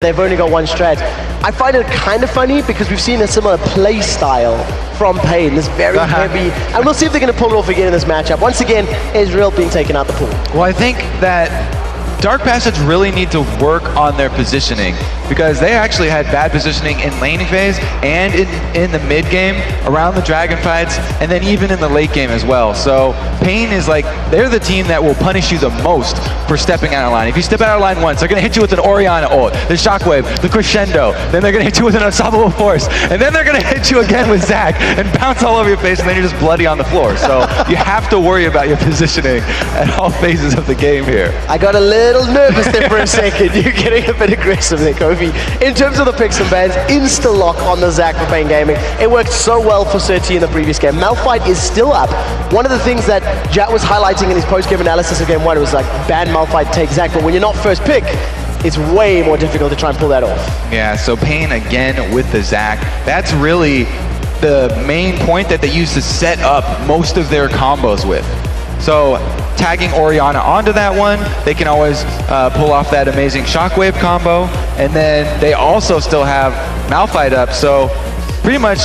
They've only got one strat. I find it kind of funny because we've seen a similar play style from Pain, this very heavy, and we'll see if they're going to pull it off again in this matchup. Once again, Israel being taken out the pool. Well, I think that Dark Passage really need to work on their positioning because they actually had bad positioning in laning phase and in the mid game around the dragon fights and then even in the late game as well. So Pain is like, they're the team that will punish you the most for stepping out of line. If you step out of line once, they're going to hit you with an Orianna ult, the Shockwave, the Crescendo, then they're going to hit you with an Unstoppable Force, and then they're going to hit you again with Zac and bounce all over your face, and then you're just bloody on the floor. So you have to worry about your positioning at all phases of the game here. I got a little nervous there for a second. You're getting a bit aggressive there, Kofi. In terms of the picks and bans, insta-lock on the Zac for Pain Gaming. It worked so well for Surti in the previous game. Malphite is still up. One of the things that Jat was highlighting in his post-game analysis of game 1 was like, ban Malphite, take Zac, but when you're not first pick, it's way more difficult to try and pull that off. Yeah, so Pain again with the Zac. That's really the main point that they use to set up most of their combos with. So tagging Orianna onto that one, they can always pull off that amazing Shockwave combo, and then they also still have Malphite up, so pretty much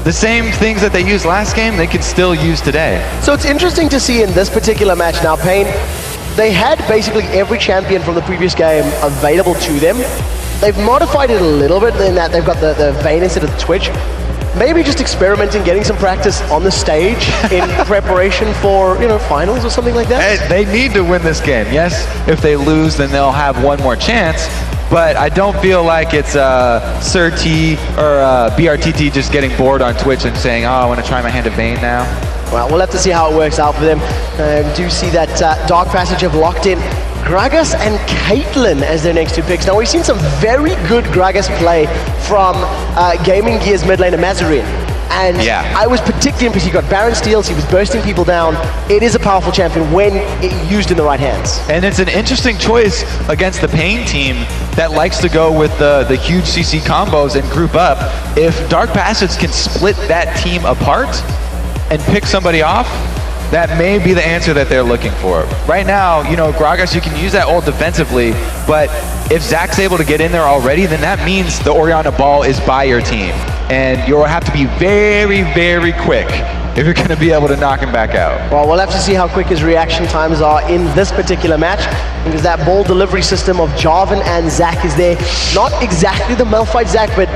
the same things that they used last game, they can still use today. So it's interesting to see in this particular match now, Pain, they had basically every champion from the previous game available to them. They've modified it a little bit in that they've got the Vayne instead of the Twitch. Maybe just experimenting, getting some practice on the stage in preparation for, you know, finals or something like that. They need to win this game. Yes, if they lose, then they'll have one more chance. But I don't feel like it's Surti or BRTT just getting bored on Twitch and saying, oh, I want to try my hand at Vayne now. Well, we'll have to see how it works out for them. Do see that Dark Passage have locked in Gragas and Caitlyn as their next two picks. Now, we've seen some very good Gragas play from Gaming Gear's mid laner Mazarin. And I was particularly impressed. He got Baron steals, he was bursting people down. It is a powerful champion when used in the right hands. And it's an interesting choice against the Pain team that likes to go with the huge CC combos and group up. If Dark Passage can split that team apart and pick somebody off, that may be the answer that they're looking for. Right now, you know, Gragas, you can use that ult defensively, but if Zac's able to get in there already, then that means the Orianna ball is by your team. And you'll have to be very, very quick if you're going to be able to knock him back out. Well, we'll have to see how quick his reaction times are in this particular match, because that ball delivery system of Jarvan and Zac is there. Not exactly the Malphite Zac, but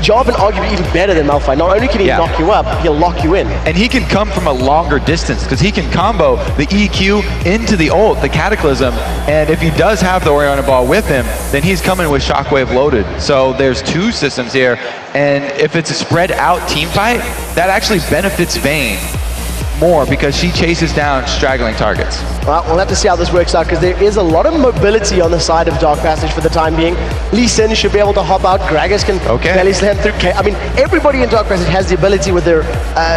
Jarvan arguably even better than Malphite. Not only can he knock you up, he'll lock you in. And he can come from a longer distance because he can combo the EQ into the ult, the Cataclysm, and if he does have the Orianna ball with him, then he's coming with Shockwave loaded. So there's two systems here, and if it's a spread out team fight, that actually benefits Vayne more because she chases down straggling targets. Well, we'll have to see how this works out because there is a lot of mobility on the side of Dark Passage for the time being. Lee Sin should be able to hop out. Gragas can belly slam through. I mean, everybody in Dark Passage has the ability with their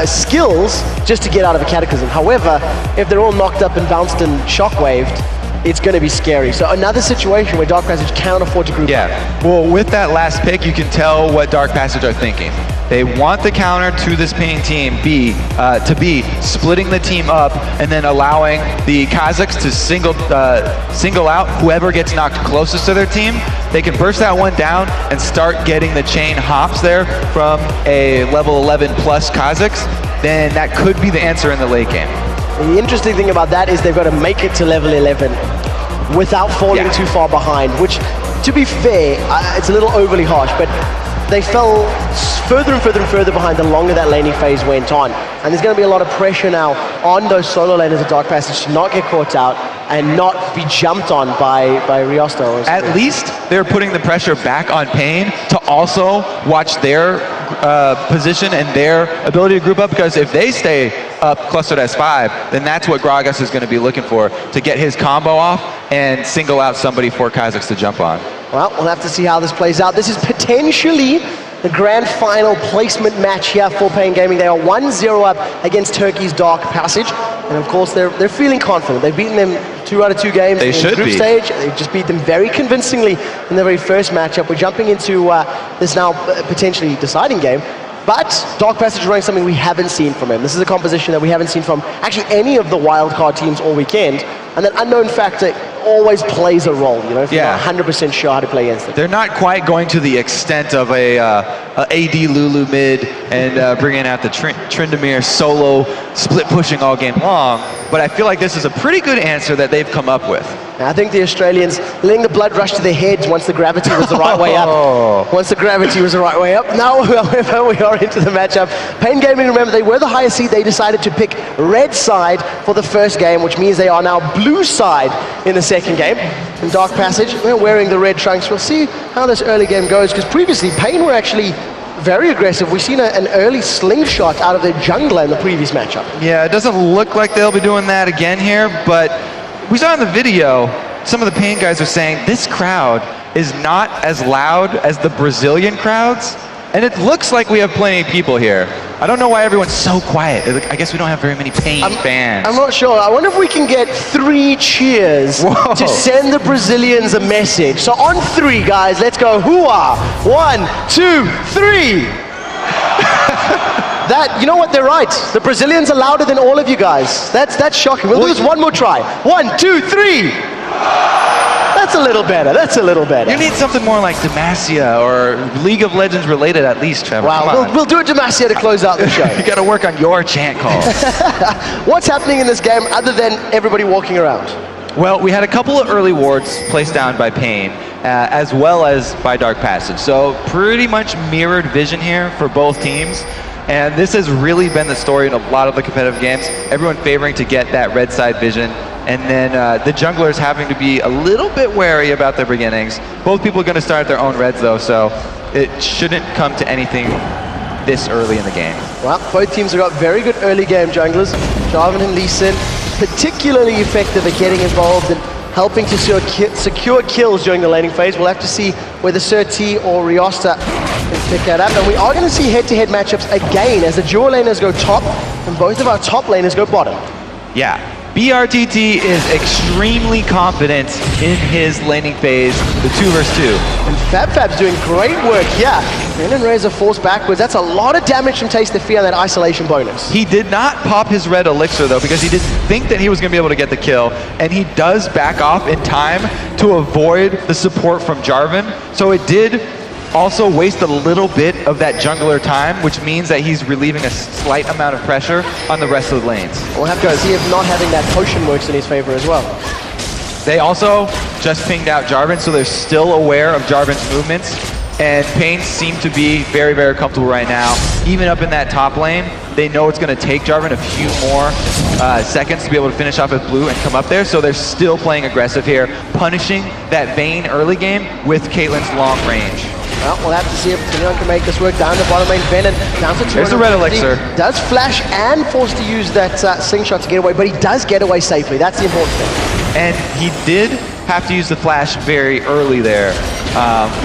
skills just to get out of a Cataclysm. However, if they're all knocked up and bounced and shockwaved, it's going to be scary. So another situation where Dark Passage can't afford to group up. Well, with that last pick, you can tell what Dark Passage are thinking. They want the counter to this Pain team to be splitting the team up and then allowing the Kazakhs to single out whoever gets knocked closest to their team. They can burst that one down and start getting the chain hops there from a level 11 plus Kazakhs. Then that could be the answer in the late game. The interesting thing about that is they've got to make it to level 11 without falling too far behind, which, to be fair, it's a little overly harsh, but they fell further and further and further behind the longer that laning phase went on. And there's going to be a lot of pressure now on those solo laners of Dark Passage to not get caught out and not be jumped on by Riosto. At least they're putting the pressure back on Pain to also watch their position and their ability to group up, because if they stay up clustered as 5, then that's what Gragas is going to be looking for, to get his combo off and single out somebody for Kazakhs to jump on. Well, we'll have to see how this plays out. This is potentially the grand final placement match here for Pain Gaming. They are 1-0 up against Turkey's Dark Passage. And of course, they're feeling confident. They've beaten them 2 out of 2 games in the group stage. They just beat them very convincingly in the very first matchup. We're jumping into this now potentially deciding game. But Dark Passage is running something we haven't seen from him. This is a composition that we haven't seen from actually any of the wildcard teams all weekend. And that unknown factor always plays a role, you know, if Yeah. you're not 100% sure how to play against it. They're not quite going to the extent of a AD Lulu mid and bringing out the Tryndamere solo split pushing all game long, but I feel like this is a pretty good answer that they've come up with. I think the Australians letting the blood rush to their heads once the gravity was the right way up. Once the gravity was the right way up. Now, however, we are into the matchup. Pain Gaming, remember, they were the highest seed. They decided to pick red side for the first game, which means they are now blue side in the second game. In Dark Passage, they're wearing the red trunks. We'll see how this early game goes, because previously, Pain were actually very aggressive. We've seen an early slingshot out of their jungler in the previous matchup. Yeah, it doesn't look like they'll be doing that again here, but we saw in the video, some of the Pain guys are saying this crowd is not as loud as the Brazilian crowds, and it looks like we have plenty of people here. I don't know why everyone's so quiet. I guess we don't have very many Pain fans. I'm not sure. I wonder if we can get 3 cheers to send the Brazilians a message. So on 3, guys, let's go. Hoo-ah. 1, 2, 3. That, you know what, they're right. The Brazilians are louder than all of you guys. That's shocking. We'll do this one more try. 1, 2, 3. That's a little better. That's a little better. You need something more like Demacia or League of Legends related at least, Trevor. Wow, we'll do it Demacia to close out the show. You got to work on your chant calls. What's happening in this game other than everybody walking around? Well, we had a couple of early wards placed down by Pain, as well as by Dark Passage. So pretty much mirrored vision here for both teams. And this has really been the story in a lot of the competitive games. Everyone favoring to get that red side vision. And then the junglers having to be a little bit wary about their beginnings. Both people are going to start their own reds though, so it shouldn't come to anything this early in the game. Well, both teams have got very good early game junglers. Jarvan and Lee Sin, particularly effective at getting involved and helping to secure kills during the laning phase. We'll have to see whether Surti or Riosta can pick that up. And we are going to see head-to-head matchups again as the dual laners go top and both of our top laners go bottom. Yeah. BRTT is extremely confident in his laning phase, the 2 versus 2. And FabFab's doing great work here. Brennan Razor forced backwards. That's a lot of damage from Taste the Fear on that isolation bonus. He did not pop his red elixir though because he didn't think that he was going to be able to get the kill. And he does back off in time to avoid the support from Jarvan. So it did also waste a little bit of that jungler time, which means that he's relieving a slight amount of pressure on the rest of the lanes. We'll have to see if not having that potion works in his favor as well. They also just pinged out Jarvan, so they're still aware of Jarvan's movements. And Pain seem to be very, very comfortable right now. Even up in that top lane, they know it's going to take Jarvan a few more seconds to be able to finish off with blue and come up there. So they're still playing aggressive here, punishing that Vayne early game with Caitlyn's long range. Well, we'll have to see if Kenyon can make this work. Down the bottom lane, Venom down to 250. There's the red elixir. Does flash and forced to use that slingshot to get away, but he does get away safely. That's the important thing. And he did have to use the flash very early there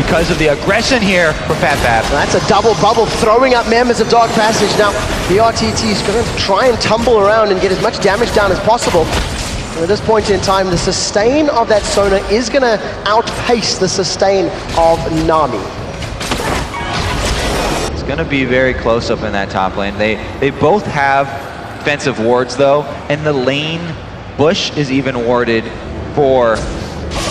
because of the aggression here from FabFab. That's a double bubble, throwing up members of Dark Passage. Now, the RTT is going to try and tumble around and get as much damage down as possible. At this point in time, the sustain of that Sona is going to outpace the sustain of Nami. It's going to be very close up in that top lane. They both have defensive wards though, and the lane bush is even warded for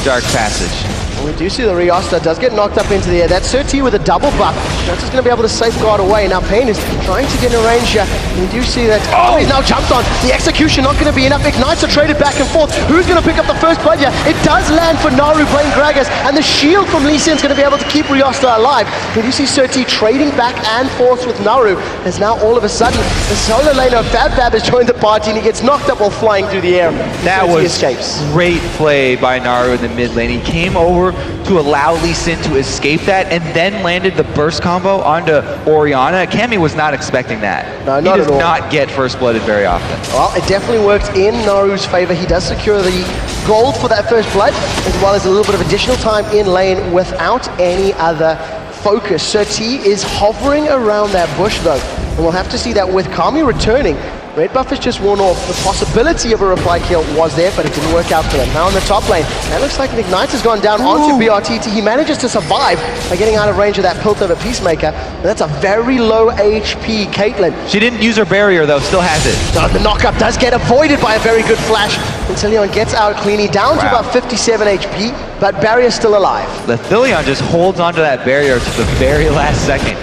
Dark Passage. We do see the Riosta does get knocked up into the air. That's Surti with a double buff. That's just going to be able to safeguard away. Now Pain is trying to get in a range here. We do see that. Oh, he's now jumped on. The execution not going to be enough. Ignites are traded back and forth. Who's going to pick up the first blood here? It does land for Naru playing Gragas, and the shield from Lee Sin is going to be able to keep Riosta alive. We do see Surti trading back and forth with Naru, as now all of a sudden the solo laner FabFab has joined the party and he gets knocked up while flying through the air. That Surti was escapes. Great play by Naru in the mid lane. He came over to allow Lee Sin to escape that and then landed the burst combo onto Orianna. Cammy was not expecting that. No, he not does at all. not get first blooded very often. Well, it definitely worked in Naru's favor. He does secure the gold for that first blood, as well as a little bit of additional time in lane without any other focus. Surti is hovering around that bush though, and we'll have to see that with Kami returning. Red buff is just worn off. The possibility of a reply kill was there, but it didn't work out for them. Now in the top lane, that looks like an Ignite has gone down onto BRTT. He manages to survive by getting out of range of that Piltover Peacemaker. And that's a very low HP Caitlyn. She didn't use her barrier though, still has it. The knockup does get avoided by a very good flash. And Leon gets out cleanly, down to about 57 HP, but barrier's still alive. Leon just holds onto that barrier to the very last second.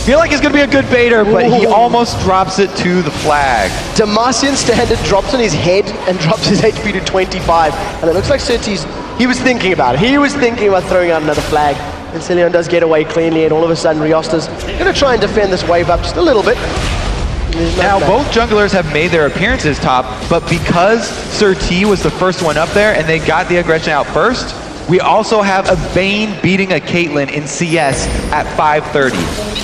Feel like he's gonna be a good baiter, but he almost drops it to the flag. Demacian standard drops on his head and drops his HP to 25. And it looks like Surtees, he was thinking about it. He was thinking about throwing out another flag. And Leon does get away cleanly, and all of a sudden Riosta's gonna try and defend this wave up just a little bit. Now, both junglers have made their appearances top, but because Surtee was the first one up there and they got the aggression out first, we also have a Vayne beating a Caitlyn in CS at 5:30.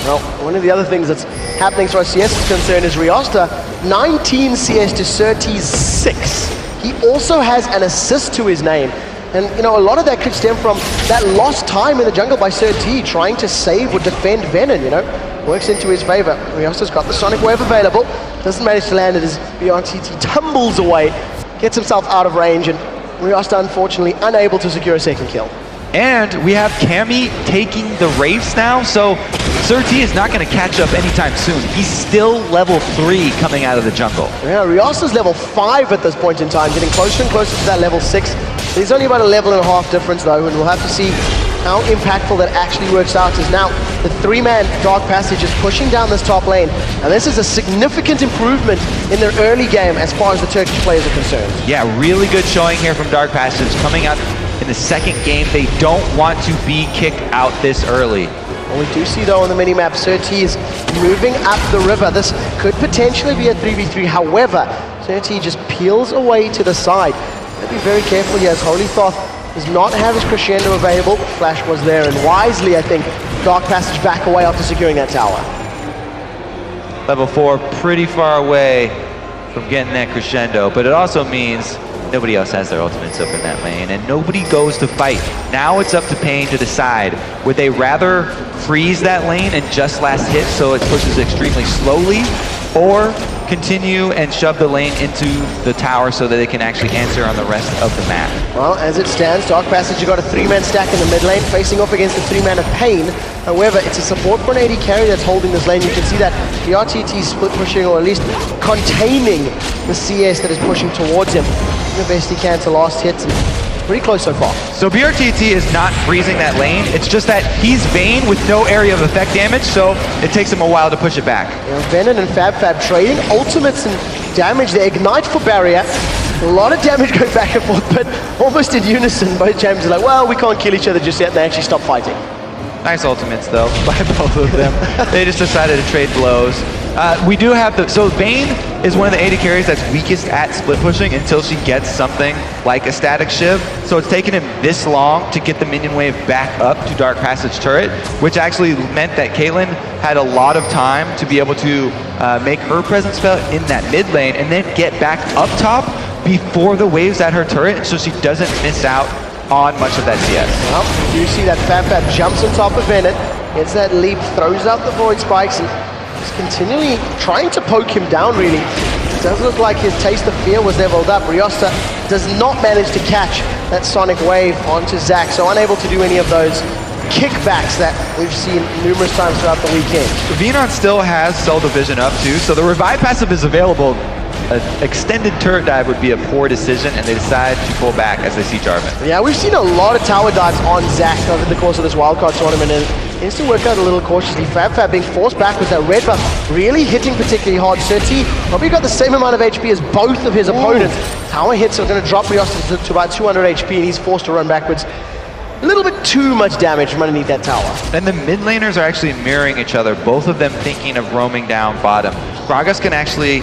Well, one of the other things that's happening as far as CS is concerned is Riosta, 19 CS to Surtees 6. He also has an assist to his name. And, you know, a lot of that could stem from that lost time in the jungle by Surtee trying to save or defend Venom, you know. Works into his favor. Riosta's got the Sonic Wave available. Doesn't manage to land it as BRTT tumbles away. Gets himself out of range, and Riosta unfortunately unable to secure a second kill. And we have Cammy taking the Wraiths now, so Surtee is not going to catch up anytime soon. He's still level 3 coming out of the jungle. Yeah, Riosta's level 5 at this point in time, getting closer and closer to that level 6. There's only about a level and a half difference though, and we'll have to see how impactful that actually works out. As now the 3-man Dark Passage is pushing down this top lane, and this is a significant improvement in their early game as far as the Turkish players are concerned. Yeah, really good showing here from Dark Passage coming out in the second game. They don't want to be kicked out this early. Well, we do see though on the minimap, Surtee is moving up the river. This could potentially be a 3v3. However, Surtee just peels away to the side. Gotta be very careful here as Holy Thoth does not have his crescendo available. Flash was there, and wisely, I think, Dark Passage back away after securing that tower. Level 4, pretty far away from getting that crescendo, but it also means nobody else has their ultimates up in that lane, and nobody goes to fight. Now it's up to Pain to decide. Would they rather freeze that lane and just last hit so it pushes extremely slowly, or continue and shove the lane into the tower so that they can actually answer on the rest of the map? Well, as it stands, Dark Passage, you got a 3-man stack in the mid lane, facing off against the 3-man of Pain. However, it's a support for an AD carry that's holding this lane. You can see that the RTT split pushing, or at least containing the CS that is pushing towards him. The best he can to last hits, and pretty close so far. So BRTT is not freezing that lane. It's just that he's Vayne with no area of effect damage, so it takes him a while to push it back. You know, Venom and Fab trading ultimates and damage. They ignite for barrier. A lot of damage going back and forth, but almost in unison. Both champions are like, well, we can't kill each other just yet. And they actually stop fighting. Nice ultimates though by both of them. They just decided to trade blows. We do have so Vayne is one of the AD carries that's weakest at split pushing until she gets something like a static shiv. So it's taken him this long to get the minion wave back up to Dark Passage turret, which actually meant that Caitlyn had a lot of time to be able to make her presence felt in that mid lane and then get back up top before the waves at her turret, so she doesn't miss out on much of that CS. Well, you see that Fab jumps on top of Venom, gets that leap, throws out the void spikes, and is continually trying to poke him down, really. It does look like his taste of fear was leveled up. Riosta does not manage to catch that Sonic Wave onto Zac, so unable to do any of those kickbacks that we've seen numerous times throughout the weekend. Venon still has Soul Division up too, so the revive passive is available. An extended turret dive would be a poor decision, and they decide to pull back as they see Jarvan. Yeah, we've seen a lot of tower dives on Zac over the course of this wildcard tournament, and it needs to work out a little cautiously. Fab being forced back with that red buff really hitting particularly hard. Surtee probably got the same amount of HP as both of his opponents. Tower hits are going to drop Riosta to about 200 HP, and he's forced to run backwards. A little bit too much damage from underneath that tower. And the mid laners are actually mirroring each other, both of them thinking of roaming down bottom. Gragas can actually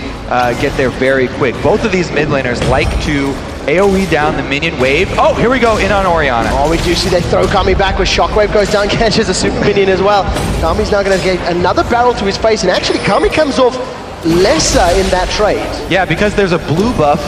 get there very quick. Both of these mid laners like to AoE down the minion wave. Oh, here we go, in on Orianna. Oh, we do see they throw Kami back with Shockwave goes down, catches a super minion as well. Kami's now going to get another barrel to his face, and actually Kami comes off lesser in that trade. Yeah, because there's a blue buff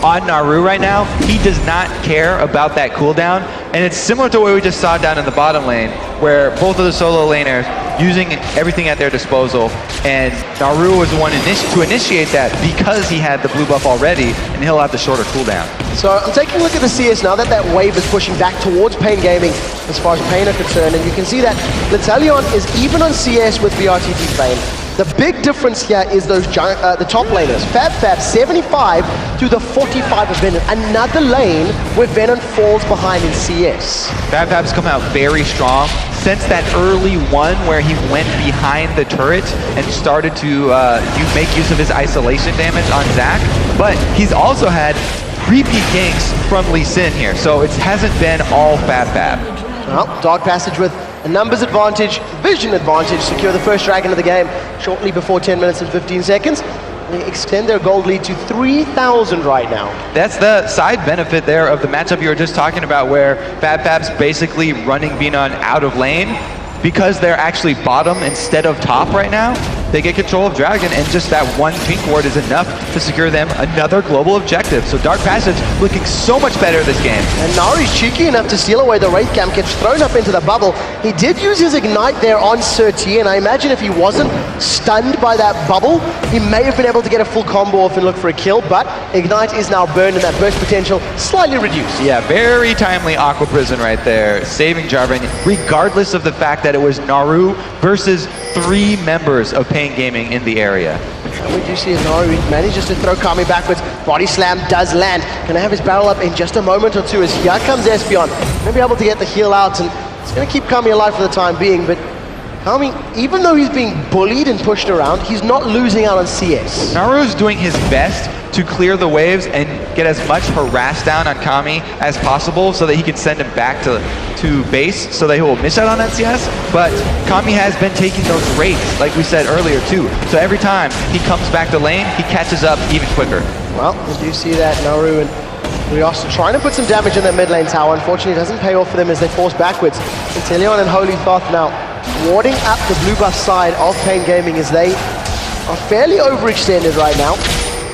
on Naru right now. He does not care about that cooldown, and it's similar to what we just saw down in the bottom lane, where both of the solo laners using everything at their disposal, and Naru was the one to initiate that because he had the blue buff already, and he'll have the shorter cooldown. So I'm taking a look at the CS now that that wave is pushing back towards Pain Gaming as far as Pain are concerned, and you can see that L'Talion is even on CS with VRTT Pain. The big difference here is those the top laners. Fab 75 to the 45 of Venom. Another lane where Venom falls behind in CS. Fab's come out very strong since that early one where he went behind the turret and started to make use of his isolation damage on Zac. But he's also had repeat ganks from Lee Sin here, so it hasn't been all Fab. Well, Dark Passage with a numbers advantage, vision advantage, secure the first dragon of the game shortly before 10 minutes and 15 seconds. They extend their gold lead to 3,000 right now. That's the side benefit there of the matchup you were just talking about, where Fab's basically running Venon out of lane. Because they're actually bottom instead of top right now, they get control of Dragon, and just that one pink ward is enough to secure them another global objective. So Dark Passage looking so much better this game. And Nari's cheeky enough to steal away the Wraith Camp, gets thrown up into the bubble. He did use his Ignite there on Surti, and I imagine if he wasn't stunned by that bubble, he may have been able to get a full combo off and look for a kill, but Ignite is now burned and that burst potential slightly reduced. Yeah, very timely Aqua Prison right there, saving Jarvan, regardless of the fact that it was Naru versus 3 members of Pain Gaming in the area. And we do see Naru manages to throw Kami backwards. Body slam does land. Gonna have his barrel up in just a moment or two as here comes Espeon. Gonna be able to get the heal out, and it's gonna keep Kami alive for the time being, but Kami, even though he's being bullied and pushed around, he's not losing out on CS. Naru's doing his best to clear the waves and get as much harass down on Kami as possible so that he can send him back to base so that he will miss out on that CS. But Kami has been taking those rates, like we said earlier too. So every time he comes back to lane, he catches up even quicker. Well, we do see that Naru and Rios trying to put some damage in their mid lane tower. Unfortunately, it doesn't pay off for them as they force backwards. Inteleon and Holy Thoth now warding up the blue buff side of Pain Gaming as they are fairly overextended right now.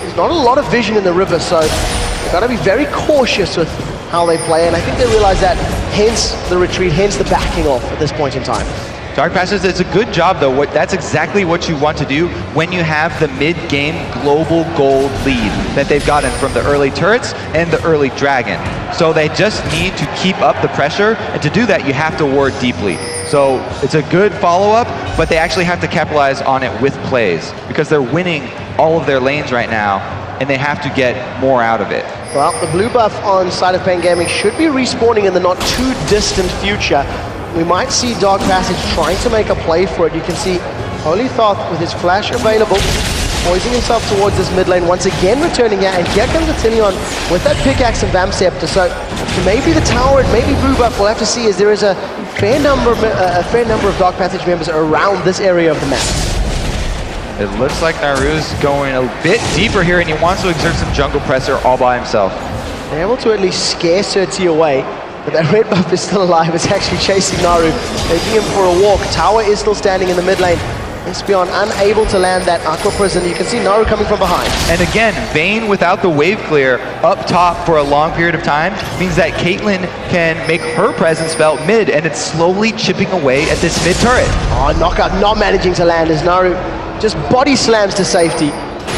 There's not a lot of vision in the river, so they've got to be very cautious with how they play, and I think they realize that, hence the retreat, hence the backing off at this point in time. Dark Passage, it's a good job though. That's exactly what you want to do when you have the mid-game global gold lead that they've gotten from the early turrets and the early dragon. So they just need to keep up the pressure, and to do that you have to ward deeply. So it's a good follow-up, but they actually have to capitalize on it with plays because they're winning all of their lanes right now, and they have to get more out of it. Well, the blue buff on side of Pain Gaming should be respawning in the not too distant future. We might see Dark Passage trying to make a play for it. You can see Holy Thoth with his flash available, poising himself towards this mid lane, once again returning here, and here comes Inteleon with that pickaxe and Vamp Scepter. So maybe the tower and maybe blue buff, we'll have to see, as there is a fair number of Dark Passage members around this area of the map. It looks like Naru's going a bit deeper here, and he wants to exert some jungle pressure all by himself. They're able to at least scare Surti away, but that red buff is still alive. It's actually chasing Naru, taking him for a walk. Tower is still standing in the mid lane. Espeon unable to land that Aqua Prison. You can see Naru coming from behind. And again, Vayne without the wave clear up top for a long period of time means that Caitlyn can make her presence felt mid, and it's slowly chipping away at this mid turret. Oh, Knockout not managing to land as Naru just body slams to safety.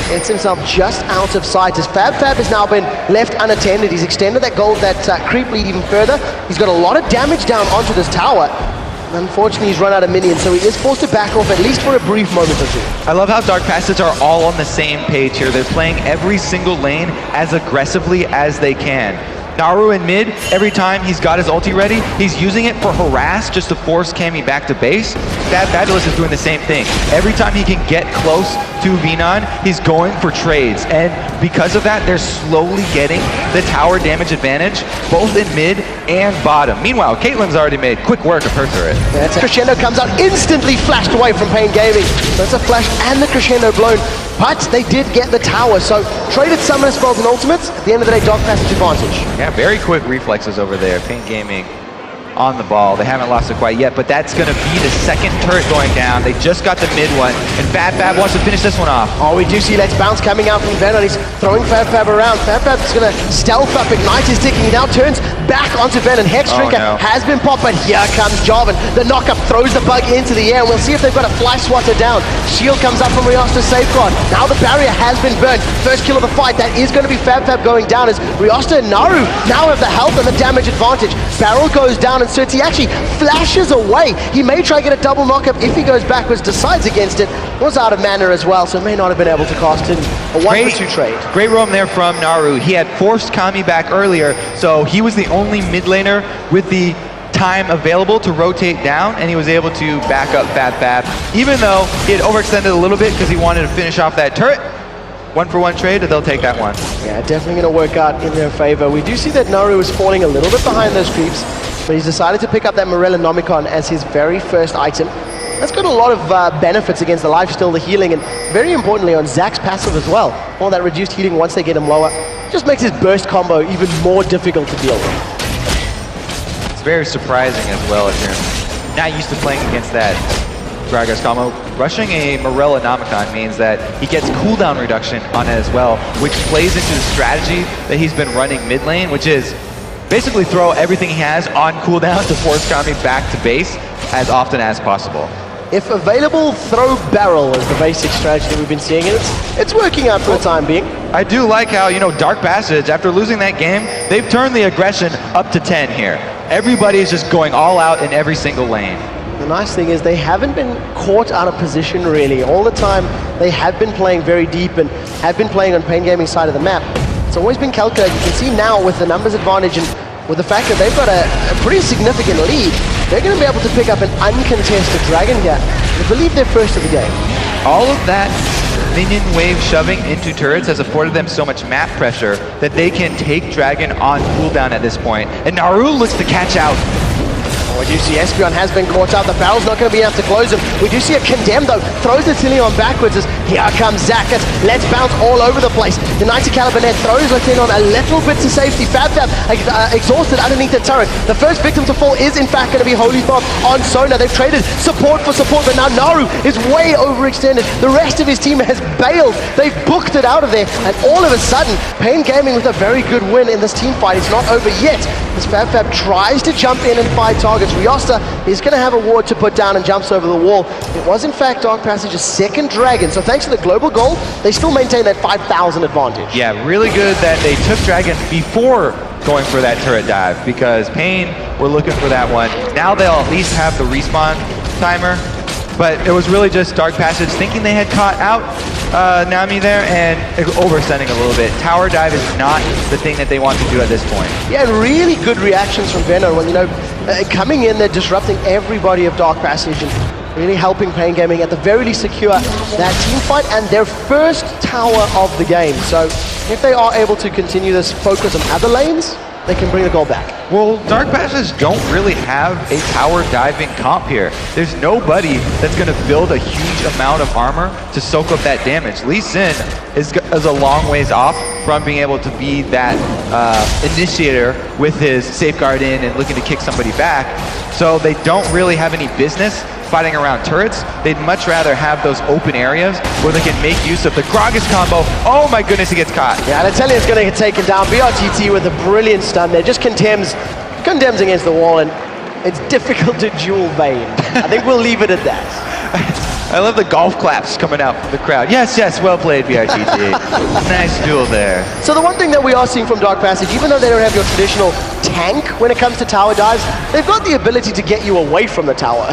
Gets himself just out of sight as Fab has now been left unattended. He's extended that gold, that creep lead even further. He's got a lot of damage down onto this tower. Unfortunately, he's run out of minions, so he is forced to back off at least for a brief moment or two. I love how Dark Passage are all on the same page here. They're playing every single lane as aggressively as they can. Naru in mid, every time he's got his ulti ready, he's using it for harass just to force Cammy back to base. Fabulous is doing the same thing. Every time he can get close to Venon, he's going for trades. And because of that, they're slowly getting the tower damage advantage, both in mid and bottom. Meanwhile, Caitlyn's already made quick work of her turret. That's Crescendo comes out, instantly flashed away from Pain Gaming. That's a flash and the Crescendo blown. But they did get the tower, so traded summoner spells and ultimates. At the end of the day, Dark Passage advantage. Yeah, very quick reflexes over there. Pain Gaming on the ball. They haven't lost it quite yet, but that's going to be the second turret going down. They just got the mid one, and Fab wants to finish this one off. Oh, we do see Let's Bounce coming out from Venom. He's throwing Fab around. Fab's going to stealth up. Ignite is ticking. He now turns back onto Venom. Hex Drinker has been popped, but here comes Jarvan. The knockup throws the bug into the air, and we'll see if they've got a fly swatter down. Shield comes up from Riosta's Safeguard. Now the barrier has been burned. First kill of the fight. That is going to be Fab going down, as Riosta and Naru now have the health and the damage advantage. Barrel goes down, and Certi actually flashes away. He may try to get a double knockup if he goes backwards, decides against it. Was out of mana as well, so may not have been able to cast in a 1-for-2 trade. Great roam there from Naru. He had forced Kami back earlier, so he was the only mid laner with the time available to rotate down, and he was able to back up Fab. Even though he had overextended a little bit because he wanted to finish off that turret, 1-for-1 trade, they'll take that one. Yeah, definitely going to work out in their favor. We do see that Naru is falling a little bit behind those creeps, but he's decided to pick up that Morella Nomicon as his very first item. That's got a lot of benefits against the lifesteal, the healing, and very importantly on Zack's passive as well. All that reduced healing once they get him lower just makes his burst combo even more difficult to deal with. It's very surprising as well if you're not used to playing against that Gragas combo. Rushing a Morella Nomicon means that he gets cooldown reduction on it as well, which plays into the strategy that he's been running mid lane, which is basically throw everything he has on cooldown to force Kami back to base as often as possible. If available, throw barrel is the basic strategy that we've been seeing, and it's working out for the time being. I do like how, Dark Passage, after losing that game, they've turned the aggression up to 10 here. Everybody's just going all out in every single lane. The nice thing is they haven't been caught out of position really. All the time they have been playing very deep and have been playing on Pain Gaming's side of the map. It's always been calculated. You can see now with the numbers advantage and with the fact that they've got a pretty significant lead, they're going to be able to pick up an uncontested Dragon here. I believe they're first of the game. All of that minion wave shoving into turrets has afforded them so much map pressure that they can take Dragon on cooldown at this point. And Naru looks to catch out. We do see Espeon has been caught out. The barrel's not going to be enough to close him. We do see a Condemn though. Throws the Tillion backwards as here comes Zack. Let's bounce all over the place. The Knights of Calibanet throws Latino a little bit to safety. Fab exhausted underneath the turret. The first victim to fall is in fact going to be Holy Thought on Sona. They've traded support for support, but now Naru is way overextended. The rest of his team has bailed. They've booked it out of there, and all of a sudden, Pain Gaming with a very good win in this team fight. It's not over yet. As Fab tries to jump in and fight targets. Riosta is going to have a ward to put down and jumps over the wall. It was in fact Dark Passage's second Dragon, so thanks to the global goal, they still maintain that 5,000 advantage. Yeah, really good that they took Dragon before going for that turret dive, because Pain were looking for that one. Now they'll at least have the respawn timer, but it was really just Dark Passage thinking they had caught out Nami there and overextending a little bit. Tower dive is not the thing that they want to do at this point. Yeah, and really good reactions from Venom when, coming in, they're disrupting everybody of Dark Passage and really helping Pain Gaming at the very least secure that team fight and their first tower of the game. So if they are able to continue this focus on other lanes, they can bring the goal back. Well, Dark Passages don't really have a tower diving comp here. There's nobody that's going to build a huge amount of armor to soak up that damage. Lee Sin is a long ways off from being able to be that initiator with his safeguard in and looking to kick somebody back. So they don't really have any business fighting around turrets. They'd much rather have those open areas where they can make use of the Gragas combo. Oh my goodness, he gets caught. Yeah, Natalia's going to get taken down. BRTT with a brilliant stun there. Just condemns against the wall, and it's difficult to duel Vayne. I think we'll leave it at that. I love the golf claps coming out from the crowd. Yes, well played, BRTT. Nice duel there. So the one thing that we are seeing from Dark Passage, even though they don't have your traditional tank when it comes to tower dives, they've got the ability to get you away from the tower.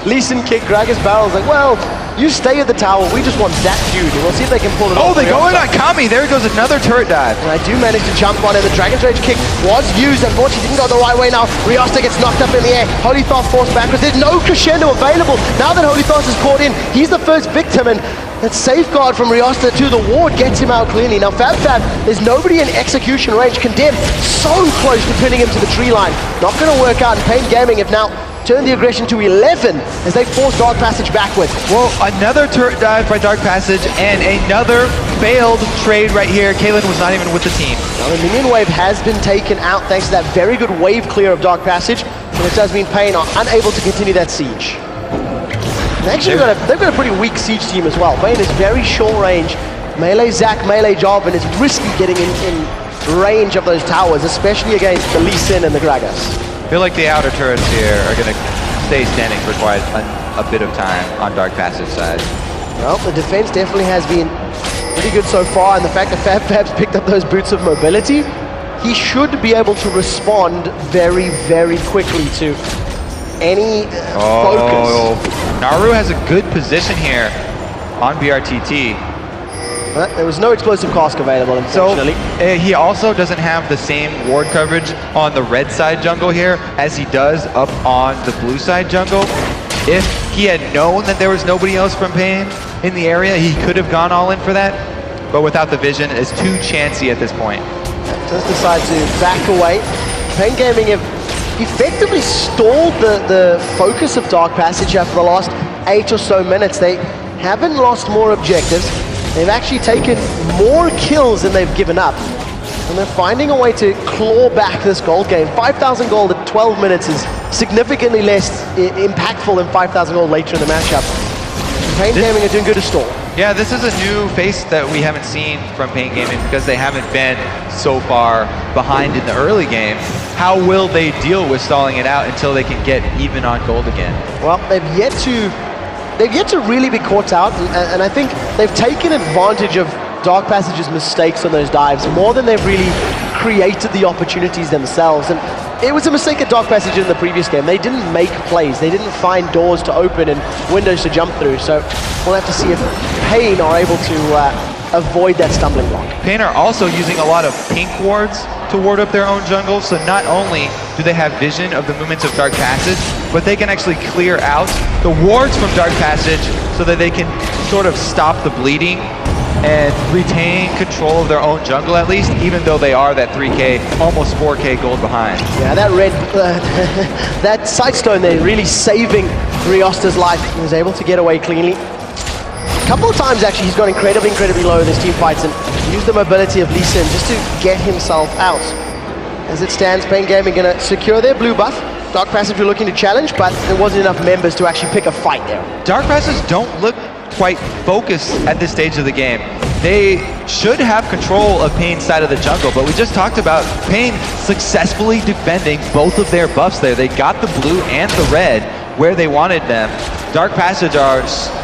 Lee Sin kick, Gragas barrels, like, well, you stay at the tower, we just want that feud, and we'll see if they can pull it off. Oh, they go in on Kami. There goes another turret dive. And I do manage to jump on it. The Dragon's Rage kick was used. Unfortunately, didn't go the right way now. Riosta gets knocked up in the air. Holy Thoth forced backwards. There's no crescendo available. Now that Holy Thoth is caught in, he's the first victim, and that safeguard from Riosta to the ward gets him out cleanly. Now Fab, there's nobody in execution range. Condemned so close to pinning him to the tree line. Not going to work out, and Pain Gaming have now turned the aggression to 11 as they force Dark Passage backwards. Well, another turret dive by Dark Passage and another failed trade right here. Kaylin was not even with the team. Now the minion wave has been taken out thanks to that very good wave clear of Dark Passage. which does mean Pain are unable to continue that siege. And actually, they've got a pretty weak siege team as well. Pain is very short range. Melee Zac, melee Job, and it's risky getting in range of those towers, especially against the Lee Sin and the Gragas. I feel like the outer turrets here are going to stay standing for quite a bit of time on Dark Passage side. Well, the defense definitely has been pretty good so far, and the fact that Fab's picked up those boots of mobility, he should be able to respond very, very quickly to any focus. Naru has a good position here on BRTT. But there was no explosive cask available, unfortunately. So he also doesn't have the same ward coverage on the red side jungle here as he does up on the blue side jungle. If he had known that there was nobody else from Pain in the area, he could have gone all in for that. But without the vision, it's too chancy at this point. Just decide to back away. Pain Gaming have effectively stalled the focus of Dark Passage here for the last 8 or so minutes. They haven't lost more objectives. They've actually taken more kills than they've given up. And they're finding a way to claw back this gold game. 5,000 gold at 12 minutes is significantly less impactful than 5,000 gold later in the matchup. Pain Gaming are doing good to stall. Yeah, this is a new face that we haven't seen from Pain Gaming because they haven't been so far behind in the early game. How will they deal with stalling it out until they can get even on gold again? Well, they've yet to really be caught out, and I think they've taken advantage of Dark Passage's mistakes on those dives more than they've really created the opportunities themselves. And it was a mistake at Dark Passage in the previous game. They didn't make plays. They didn't find doors to open and windows to jump through. So we'll have to see if Pain are able to avoid that stumbling block. Pain are also using a lot of pink wards to ward up their own jungle, so not only do they have vision of the movements of Dark Passage, but they can actually clear out the wards from Dark Passage so that they can sort of stop the bleeding and retain control of their own jungle at least, even though they are that 3K, almost 4K gold behind. Yeah, that red, that Sightstone there really saving Riosta's life. He was able to get away cleanly. A couple of times actually he's got incredibly low in his team fights and used the mobility of Lee Sin just to get himself out. As it stands, Pain Gaming gonna secure their blue buff. Dark Passage were looking to challenge, but there wasn't enough members to actually pick a fight there. Dark Passage don't look quite focused at this stage of the game. They should have control of Pain's side of the jungle, but we just talked about Pain successfully defending both of their buffs there. They got the blue and the red where they wanted them. Dark Passage are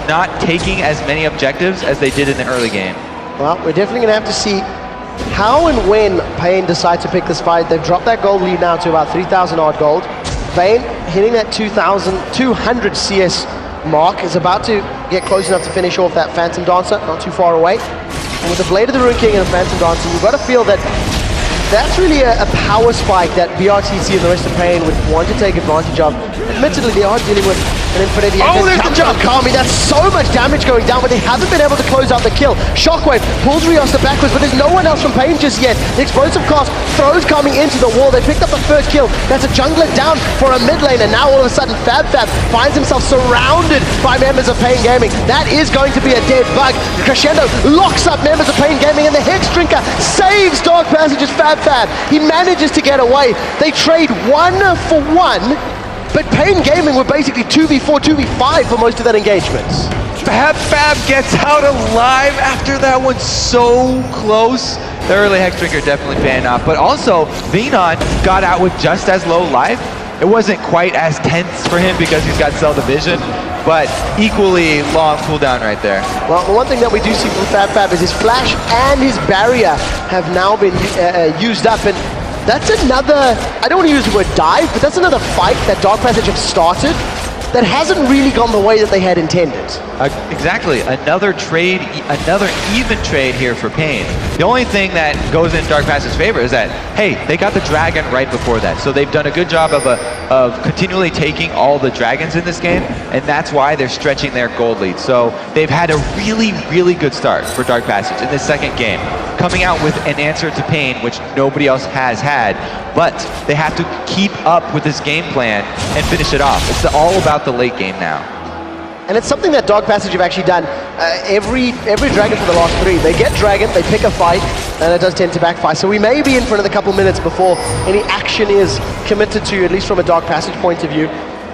not taking as many objectives as they did in the early game. Well, we're definitely gonna have to see how and when Pain decide to pick this fight. They've dropped that gold lead now to about 3,000 odd gold. Pain hitting that 2,200 CS mark, is about to get close enough to finish off that Phantom Dancer, not too far away. And with the Blade of the Rune King and the Phantom Dancer, you've got to feel that that's really a power spike that BRTT and the rest of Pain would want to take advantage of. Admittedly, they are dealing with an Infinity. Oh, there's the jump! Kami, that's so much damage going down, but they haven't been able to close out the kill. Shockwave pulls Riosta backwards, but there's no one else from Pain just yet. The explosive cast throws Kami into the wall. They picked up the first kill. That's a jungler down for a mid lane, and now all of a sudden Fab finds himself surrounded by members of Pain Gaming. That is going to be a dead bug. Crescendo locks up members of Pain Gaming, and the Hex Drinker saves Dark Passage's Fab. He manages to get away. They trade 1 for 1, but Pain Gaming were basically 2v4, 2v5 for most of that engagement. Fab gets out alive after that one, so close. The early Hex Drinker definitely paying off, but also Venon got out with just as low life. It wasn't quite as tense for him because he's got Cell Division, but equally long cooldown right there. Well, the one thing that we do see from Fab is his flash and his barrier have now been used up, and that's another, I don't want to use the word dive, but that's another fight that Dark Passage have started that hasn't really gone the way that they had intended. Exactly, another trade, another even trade here for Pain. The only thing that goes in Dark Passage's favor is that, hey, they got the dragon right before that. So they've done a good job of continually taking all the dragons in this game, and that's why they're stretching their gold lead. So they've had a really good start for Dark Passage in this second game, coming out with an answer to Pain, which nobody else has had, but they have to keep up with this game plan and finish it off. It's all about the late game now. And it's something that Dark Passage have actually done every Dragon for the last 3. They get Dragon, they pick a fight, and it does tend to backfire. So we may be in for another couple minutes before any action is committed to, at least from a Dark Passage point of view.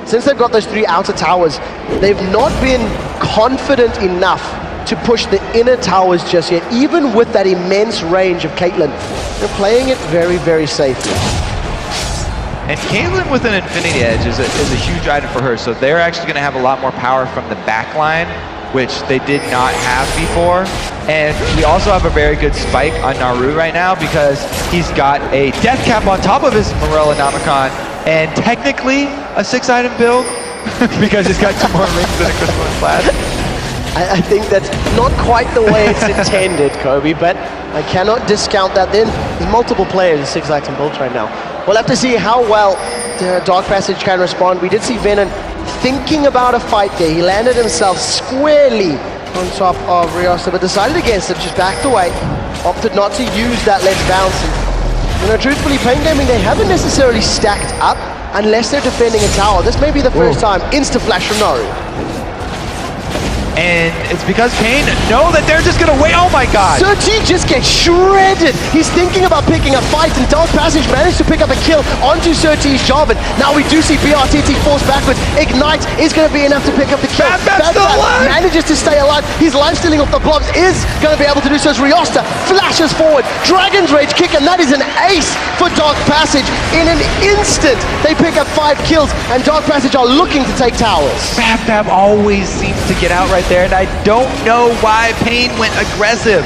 Since they've got those 3 outer towers, they've not been confident enough to push the inner towers just yet, even with that immense range of Caitlyn. They're playing it very, very safely. And Caitlyn with an Infinity Edge is a huge item for her, so they're actually going to have a lot more power from the back line, which they did not have before. And we also have a very good spike on Naru right now because he's got a death cap on top of his Morella Nomicon, and technically a 6-item build because he's got 2 more rings than a Crystalline Flash. I think that's not quite the way it's intended, Kobe, but I cannot discount that. There's multiple players in 6-item builds right now. We'll have to see how well Dark Passage can respond. We did see Venom thinking about a fight there. He landed himself squarely on top of Riosta, but decided against it, just backed away. Opted not to use that Let's Bounce. And, you know, truthfully, Pain Gaming, they haven't necessarily stacked up unless they're defending a tower. This may be the first time. Insta-flash from Naru. And it's because Pain know that they're just gonna wait. Oh my god! Surti just gets shredded. He's thinking about picking a fight, and Dark Passage managed to pick up a kill onto Surti's Jarvan. Now we do see BRTT forced backwards. Ignite is gonna be enough to pick up the kill. Bad still alive! Manages to stay alive. He's life stealing off the blobs, is gonna be able to do so as Riosta flashes forward. Dragon's Rage kick, and that is an ace for Dark Passage. In an instant, they pick up 5 kills, and Dark Passage are looking to take towers. Fab always seems to get out right there, and I don't know why Pain went aggressive.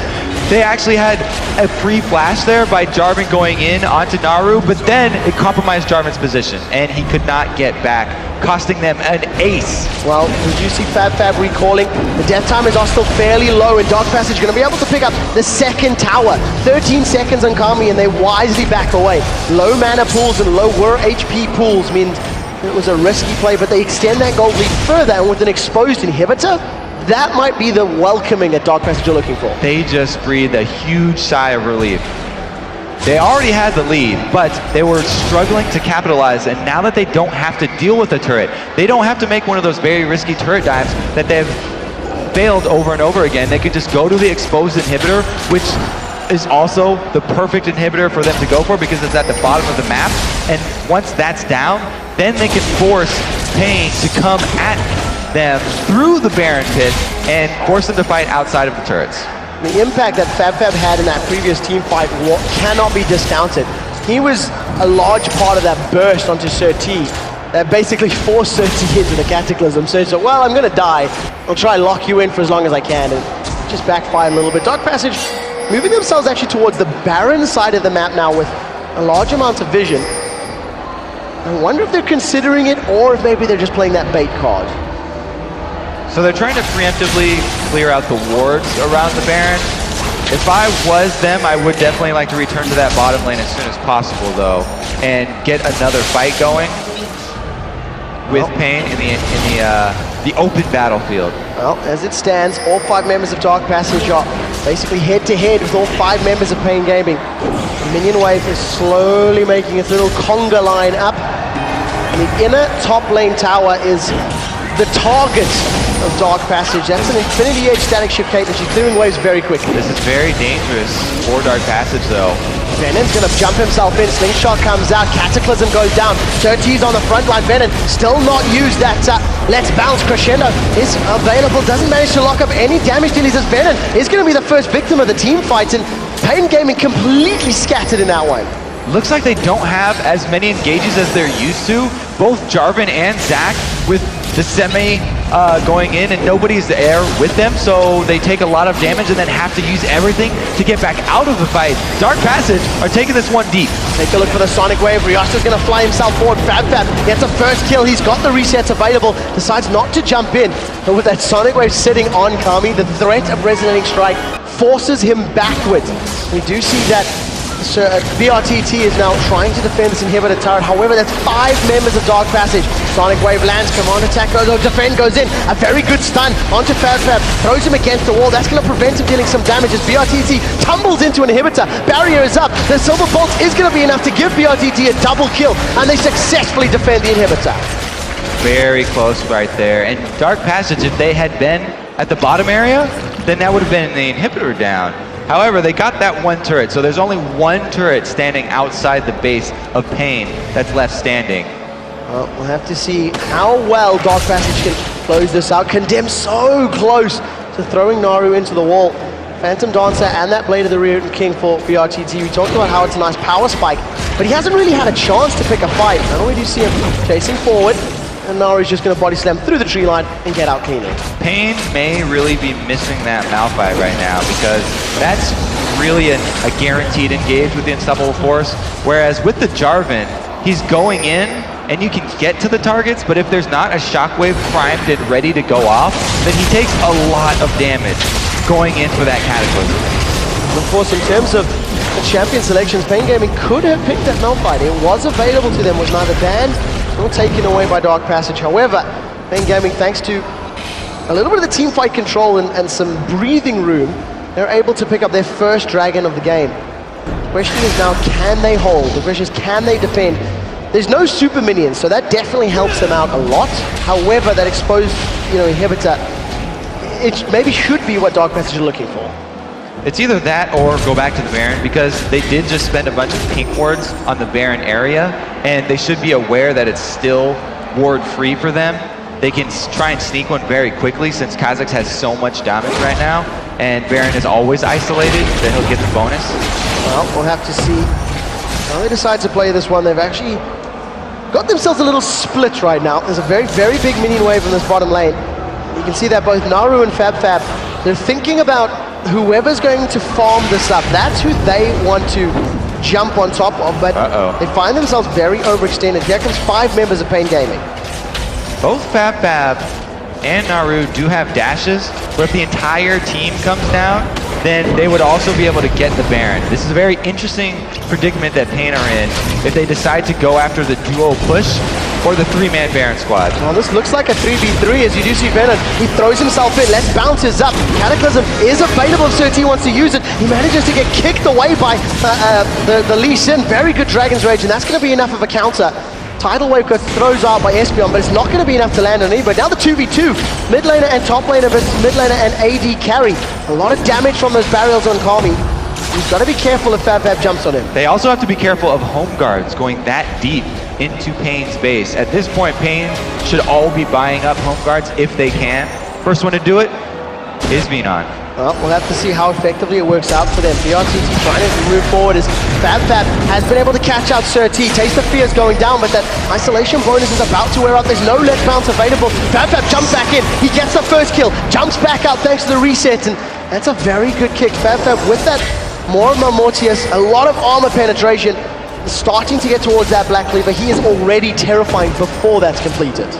They actually had a free flash there by Jarvan going in onto Naru, but then it compromised Jarvan's position, and he could not get back, costing them an ace. Well, we do see Fab recalling. The death timers are still fairly low, and Dark Passage going to be able to pick up the 2nd tower. 13 seconds on Kami, and they wisely back away. Low mana pools and lower HP pools means it was a risky play, but they extend that gold lead further, and with an exposed inhibitor, that might be the welcoming that Dark Passage are looking for. They just breathed a huge sigh of relief. They already had the lead, but they were struggling to capitalize, and now that they don't have to deal with a turret, they don't have to make one of those very risky turret dives that they've failed over and over again. They could just go to the exposed inhibitor, which is also the perfect inhibitor for them to go for because it's at the bottom of the map, and once that's down, then they can force Pain to come at them through the Baron pit and force them to fight outside of the turrets. The impact that Fab had in that previous team fight cannot be discounted. He was a large part of that burst onto Surti that basically forced Surti into the Cataclysm. So he said, well, I'm gonna die. I'll try and lock you in for as long as I can, and just backfired a little bit. Dark Passage moving themselves actually towards the Baron side of the map now with a large amount of vision. I wonder if they're considering it, or if maybe they're just playing that bait card. So they're trying to preemptively clear out the wards around the Baron. If I was them, I would definitely like to return to that bottom lane as soon as possible, though, and get another fight going with Pain in the open battlefield. Well, as it stands, all 5 members of Dark Passage are basically head-to-head with all 5 members of Pain Gaming. The minion wave is slowly making its little conga line up. And the inner top lane tower is the target of Dark Passage. That's an Infinity Edge static shift Caitlyn. She's clearing waves very quickly. This is very dangerous for Dark Passage, though. Venon's gonna jump himself in. Slingshot comes out. Cataclysm goes down. Surti's on the front line. Venom still not used that. Let's Bounce Crescendo is available. Doesn't manage to lock up any damage dealers as Venom is gonna be the first victim of the team fight, and Pain Gaming completely scattered in that one. Looks like they don't have as many engages as they're used to. Both Jarvan and Zach with the semi going in, and nobody's there with them, so they take a lot of damage and then have to use everything to get back out of the fight. Dark Passage are taking this one deep. Take a look for the Sonic Wave. Riosta's gonna fly himself forward. Fab gets a first kill. He's got the resets available, decides not to jump in. But with that Sonic Wave sitting on Kami, the threat of Resonating Strike forces him backwards. We do see that BRTT is now trying to defend this inhibitor turret. However, that's 5 members of Dark Passage. Sonic Wave lands, command attack goes, defend goes in. A very good stun onto Fab. Throws him against the wall. That's going to prevent him dealing some damage as BRTT tumbles into an inhibitor. Barrier is up. The Silver Bolt is going to be enough to give BRTT a double kill, and they successfully defend the inhibitor. very close right there. And Dark Passage, if they had been at the bottom area, then that would have been the inhibitor down. However, they got that one turret, so there's only one turret standing outside the base of Pain that's left standing. Well, we'll have to see how well Dark Passage can close this out. Condemn so close to throwing Naru into the wall. Phantom Dancer and that Blade of the Rear King for BRTT. We talked about how it's a nice power spike, but he hasn't really had a chance to pick a fight. Now we do see him chasing forward, and Naru's just going to body slam through the tree line and get out cleanly. Pain may really be missing that Malphite right now, because that's really a guaranteed engage with the Unstoppable Force, whereas with the Jarvan, he's going in and you can get to the targets, but if there's not a shockwave primed and ready to go off, then he takes a lot of damage going in for that Cataclysm. Of course, in terms of the champion selections, Pain Gaming could have picked that Malphite. It was available to them, was neither banned nor taken away by Dark Passage. However, Pain Gaming, thanks to a little bit of the team fight control and some breathing room, they're able to pick up their first dragon of the game. The question is now, can they hold? The question is, can they defend? There's no super minions, so that definitely helps them out a lot. However, that exposed, inhibitor, it maybe should be what Dark Passage are looking for. It's either that or go back to the Baron, because they did just spend a bunch of pink wards on the Baron area, and they should be aware that it's still ward free for them. They can try and sneak one very quickly, since Kha'Zix has so much damage right now, and Baron is always isolated, that he'll get the bonus. Well, we'll have to see how they decide to play this one. They've actually got themselves a little split right now. There's a very, very big minion wave in this bottom lane. You can see that both Naru and FabFab, they're thinking about whoever's going to farm this up. That's who they want to jump on top of, but they find themselves very overextended. Here comes 5 members of Pain Gaming. Both FabFab and Naru do have dashes, but if the entire team comes down, then they would also be able to get the Baron. This is a very interesting predicament that Pain are in if they decide to go after the duo push or the 3-man Baron squad. Well, this looks like a 3v3, as you do see Venom. He throws himself in, let's bounces up. Cataclysm is available if Sir T wants to use it. He manages to get kicked away by the Lee Sin. Very good Dragon's Rage, and that's going to be enough of a counter. Tidal Wave got throws out by Espeon, but it's not going to be enough to land on anybody. Now the 2v2, mid laner and top laner versus mid laner and AD carry. A lot of damage from those barriers on Kami. He's got to be careful if FabFab jumps on him. They also have to be careful of home guards going that deep into Pain's base. At this point, Pain should all be buying up home guards if they can. First one to do it is Venon. Well, we'll have to see how effectively it works out for them. BRTT trying to move forward as FabFab has been able to catch out Sir T. Taste of Fear is going down, but that isolation bonus is about to wear out. There's no left bounce available. FabFab jumps back in. He gets the first kill, jumps back out thanks to the reset, and that's a very good kick. FabFab with that more Mortius, a lot of armor penetration, starting to get towards that Black Cleaver. He is already terrifying before that's completed.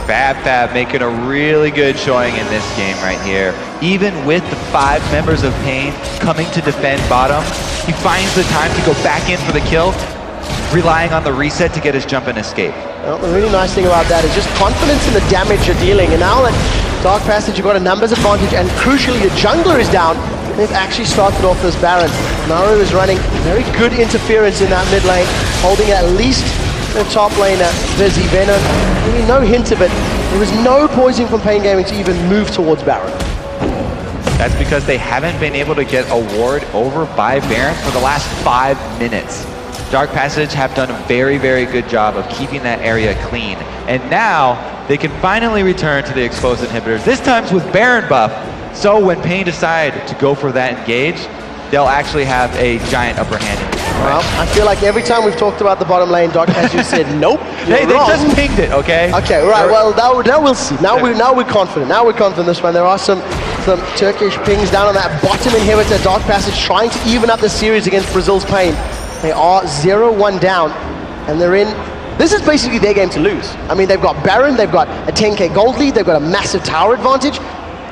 FabFab making a really good showing in this game right here. Even with the 5 members of Pain coming to defend bottom, he finds the time to go back in for the kill, relying on the reset to get his jump and escape. Well, the really nice thing about that is just confidence in the damage you're dealing. And now that Dark Passage, you've got a numbers advantage, and crucially, the jungler is down. They've actually started off this Baron. Naru is running very good interference in that mid lane, holding at least the top laner, Vizzy Venom. Really no hint of it. There was no poison from Pain Gaming to even move towards Baron. That's because they haven't been able to get a ward over by Baron for the last 5 minutes. Dark Passage have done a very, very good job of keeping that area clean. And now they can finally return to the exposed inhibitors, this time with Baron buff. So when Pain decide to go for that engage, they'll actually have a giant upper hand in this. Well, I feel like every time we've talked about the bottom lane, Dark Passage said, nope, they just pinged it, okay? Okay, right, well, now we'll see. Now we're confident. Now we're confident this one. There are some Turkish pings down on that bottom inhibitor. Dark Passage trying to even up the series against Brazil's Pain. They are 0-1 down, and they're in. This is basically their game to lose. I mean, they've got Baron, they've got a 10k gold lead, they've got a massive tower advantage.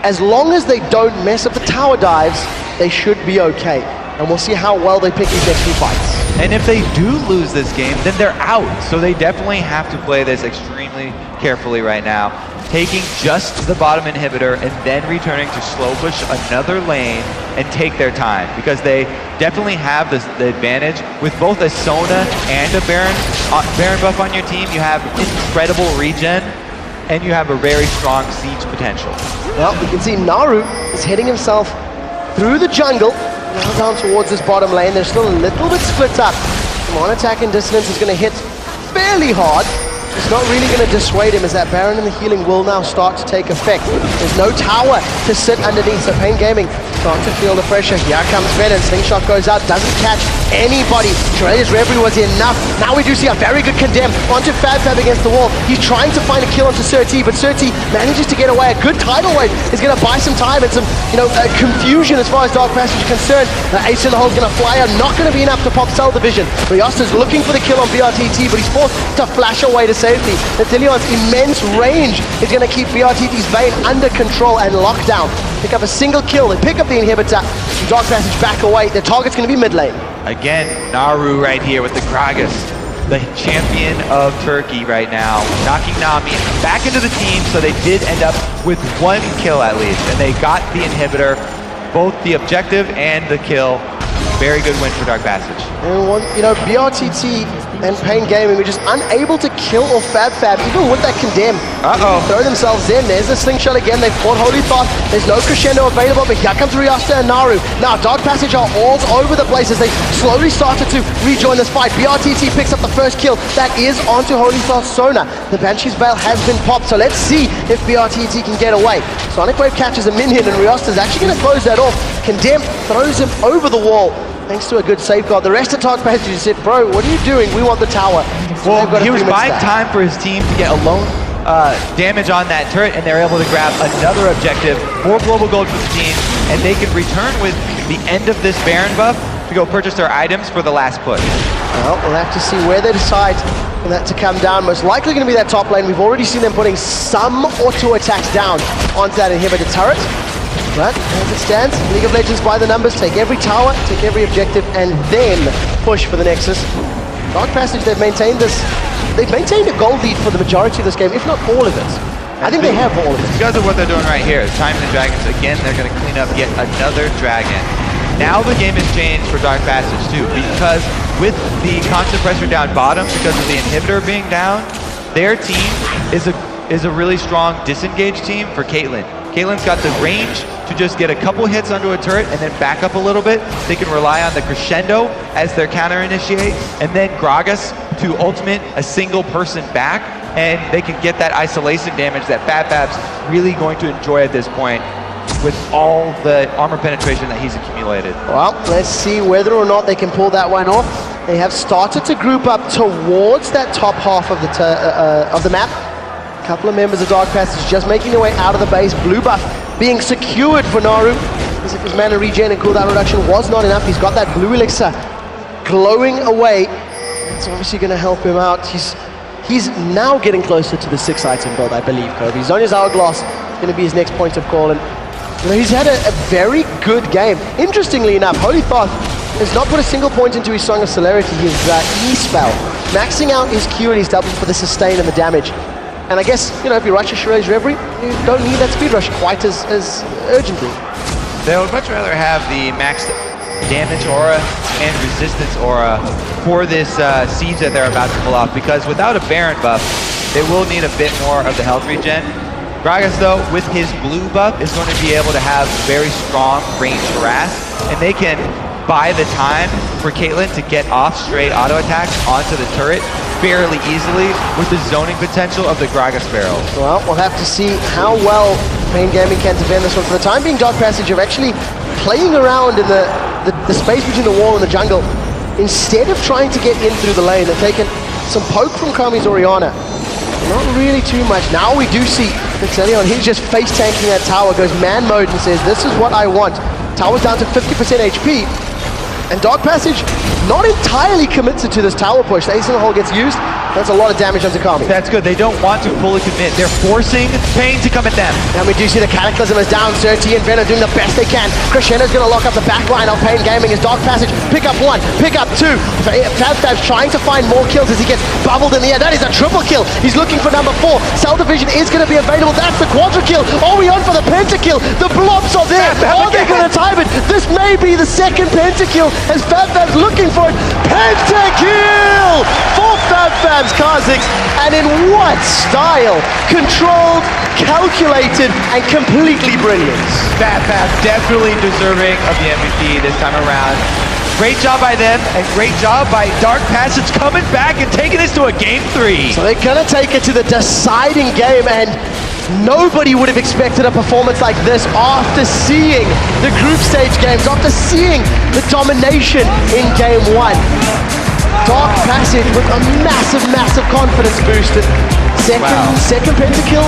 As long as they don't mess up the tower dives, they should be okay. And we'll see how well they pick these next few fights. And if they do lose this game, then they're out. So they definitely have to play this extremely carefully right now. Taking just the bottom inhibitor and then returning to slow push another lane and take their time. Because they definitely have the advantage. With both a Sona and a Baron buff on your team, you have incredible regen. and you have a very strong siege potential. Well, we can see Naru is heading himself through the jungle, now down towards this bottom lane. They're still a little bit split up. One attack and dissonance is going to hit fairly hard. It's not really going to dissuade him, as that Baron and the healing will now start to take effect. There's no tower to sit underneath, so Pain Gaming starting to feel the pressure. Here comes Venom, Slingshot goes out, doesn't catch anybody. Shredder's Reverie was enough. Now we do see a very good Condemn onto Fab against the wall. He's trying to find a kill onto Surti, but Surti manages to get away. A good tidal wave is going to buy some time and some, confusion as far as Dark Passage is concerned. Ace in the hole is going to fly out, not going to be enough to pop Cell Division. Riosta's looking for the kill on BRTT, but he's forced to flash away to safety. Natillion's immense range is going to keep BRTT's Vayne under control and locked down. Pick up a single kill, they pick up the inhibitor, Dark Passage back away. Their target's going to be mid lane. Again, Naru right here with the Gragas, the champion of Turkey right now, knocking Nami back into the team, so they did end up with one kill at least, and they got the inhibitor, both the objective and the kill. Very good win for Dark Passage. And BRTT and Pain Gaming were just unable to kill or Fab, even with that Condemn. Throw themselves in. There's the Slingshot again. They've fought Holy Thought. There's no Crescendo available, but here comes Riosta and Naru. Now, Dark Passage are all over the place as they slowly started to rejoin this fight. BRTT picks up the first kill. That is onto Holy Thought Sona. The Banshee's Veil has been popped, so let's see if BRTT can get away. Sonic Wave catches a minion, and Riosta's actually going to close that off. Condemn throws him over the wall, thanks to a good safeguard. The rest of Dark Passage said, bro, what are you doing? We want the tower. So well, he was buying time for his team to get alone damage on that turret, and they're able to grab another objective, more global gold for the team, and they can return with the end of this Baron buff to go purchase their items for the last push. Well, we'll have to see where they decide for that to come down. Most likely going to be that top lane. We've already seen them putting some auto attacks down onto that inhibitor turret. But as it stands, League of Legends by the numbers, take every tower, take every objective, and then push for the Nexus. Dark Passage, they've maintained a gold lead for the majority of this game, if not all of it. I think they have all of it. Because of what they're doing right here, Time the Dragons, again, they're going to clean up yet another dragon. Now the game has changed for Dark Passage too, because with the constant pressure down bottom, because of the inhibitor being down, their team is a really strong disengaged team for Caitlyn. Caitlyn's got the range to just get a couple hits onto a turret and then back up a little bit. They can rely on the Crescendo as their counter initiate, and then Gragas to ultimate a single person back, and they can get that isolation damage that Fab's really going to enjoy at this point with all the armor penetration that he's accumulated. Well, let's see whether or not they can pull that one off. They have started to group up towards that top half of the map. A couple of members of Dark Passage just making their way out of the base. Blue buff being secured for Naru, as if his mana regen and cooldown reduction was not enough. He's got that blue elixir glowing away. It's obviously going to help him out. He's now getting closer to the 6-item build, I believe, Kobe. Zhonya's Hourglass is going to be his next point of call, and he's had a very good game. Interestingly enough, Holy Thought has not put a single point into his Song of Celerity, his E-spell, maxing out his Q and his W for the sustain and the damage. And I guess, if you rush a Shredder's Reverie, you don't need that speed rush quite as urgently. They would much rather have the maxed damage aura and resistance aura for this siege that they're about to pull off, because without a Baron buff, they will need a bit more of the health regen. Gragas, though, with his blue buff, is going to be able to have very strong range harass, and they can buy the time for Caitlyn to get off straight auto attacks onto the turret fairly easily with the zoning potential of the Gragas barrel. Well, we'll have to see how well Pain Gaming can defend this one. For the time being, Dark Passage are actually playing around in the space between the wall and the jungle. Instead of trying to get in through the lane, they're taking some poke from Kami's Orianna. Not really too much. Now we do see Natillon, he's just face tanking that tower, goes man mode and says, this is what I want. Tower's down to 50% HP. And Dark Passage not entirely committed to this tower push. The Ace in the hole gets used. That's a lot of damage onto Kami. That's good. They don't want to fully commit. They're forcing Pain to come at them. And we do see the Cataclysm is down. Surti and Venom doing the best they can. Crescendo's going to lock up the back line of Pain Gaming as Dark Passage pick up 1, pick up 2. Fab's trying to find more kills as he gets bubbled in the air. That is a triple kill. He's looking for number 4. Cell Division is going to be available. That's the quadra kill. Are we on for the pentakill? The blobs are there. Are they going to time it? This may be the second pentakill as Fab's looking for it. Pentakill for Fab's Kha'Zix, and in what style? Controlled, calculated, and completely brilliant. Fab definitely deserving of the MVP this time around. Great job by them, and great job by Dark Passage coming back and taking this to a Game 3. So they're gonna take it to the deciding game, and nobody would have expected a performance like this after seeing the group stage games, after seeing the domination in Game 1. Dark Passage with a massive confidence boost. Second pentakill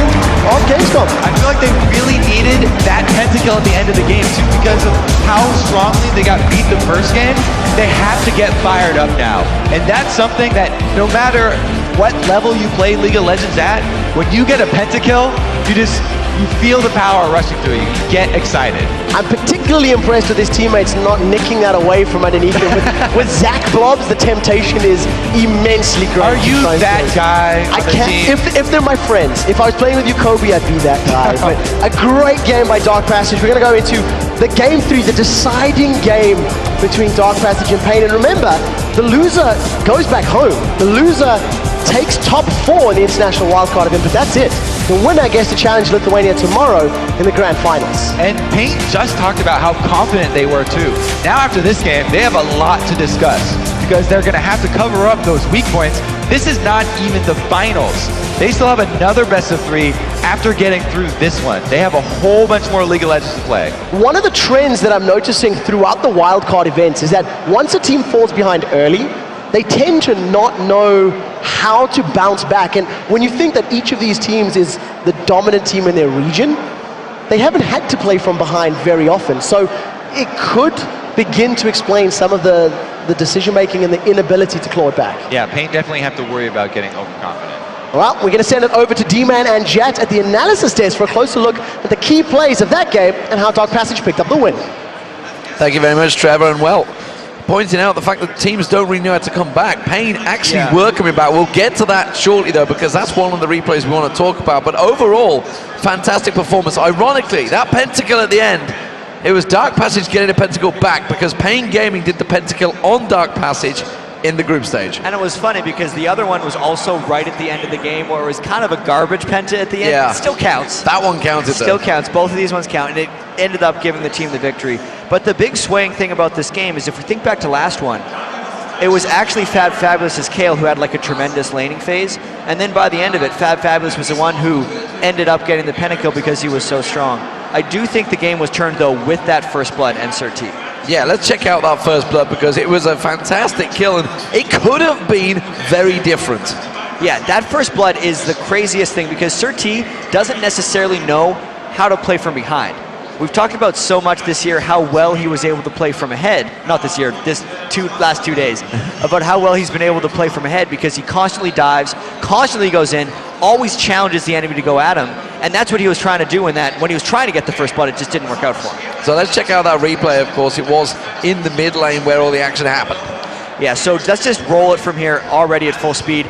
of GamesCom. I feel like they really needed that pentakill at the end of the game too, because of how strongly they got beat the first game. They have to get fired up now. And that's something that no matter what level you play League of Legends at, when you get a pentakill, you feel the power rushing through you. You get excited. I'm particularly impressed with his teammates not nicking that away from underneath him. With Zach Blobs, the temptation is immensely great. Are you that guy on the team? If they're my friends. If I was playing with you, Kobe, I'd be that guy. But a great game by Dark Passage. We're going to go into the Game 3, the deciding game between Dark Passage and Pain. And remember, the loser goes back home. The loser takes top 4 in the International Wildcard event, but that's it. The winner gets to challenge Lithuania tomorrow in the grand finals. And Paint just talked about how confident they were too. Now after this game, they have a lot to discuss because they're going to have to cover up those weak points. This is not even the finals. They still have another best of 3 after getting through this one. They have a whole bunch more League of Legends to play. One of the trends that I'm noticing throughout the wildcard events is that once a team falls behind early, they tend to not know how to bounce back. And when you think that each of these teams is the dominant team in their region, they haven't had to play from behind very often. So it could begin to explain some of the decision-making and the inability to claw it back. Yeah, Paint definitely have to worry about getting overconfident. Well, we're going to send it over to D-Man and Jat at the analysis desk for a closer look at the key plays of that game and how Dark Passage picked up the win. Thank you very much, Trevor, and well, pointing out the fact that teams don't really know how to come back. Pain actually were coming back. We'll get to that shortly, though, because that's one of the replays we want to talk about. But overall, fantastic performance. Ironically, that pentakill at the end, it was Dark Passage getting a pentakill back because Pain Gaming did the pentakill on Dark Passage in the group stage. And it was funny because the other one was also right at the end of the game where it was kind of a garbage penta at the end. Yeah. It still counts. That one counted, Still counts. Both of these ones count, and it ended up giving the team the victory. But the big swaying thing about this game is if we think back to last one, it was actually Fabulous's Kale who had like a tremendous laning phase, and then by the end of it, Fabulous was the one who ended up getting the pentakill because he was so strong. I do think the game was turned, though, with that first blood and Surti. Yeah, let's check out that first blood because it was a fantastic kill and it could have been very different. Yeah, that first blood is the craziest thing because Surti doesn't necessarily know how to play from behind. We've talked about so much this year how well he was able to play from ahead. Not this year, last 2 days. About how well he's been able to play from ahead because he constantly dives, constantly goes in, always challenges the enemy to go at him. And that's what he was trying to do in that. When he was trying to get the first blood, it just didn't work out for him. So let's check out that replay, of course. It was in the mid lane where all the action happened. Yeah, so let's just roll it from here already at full speed.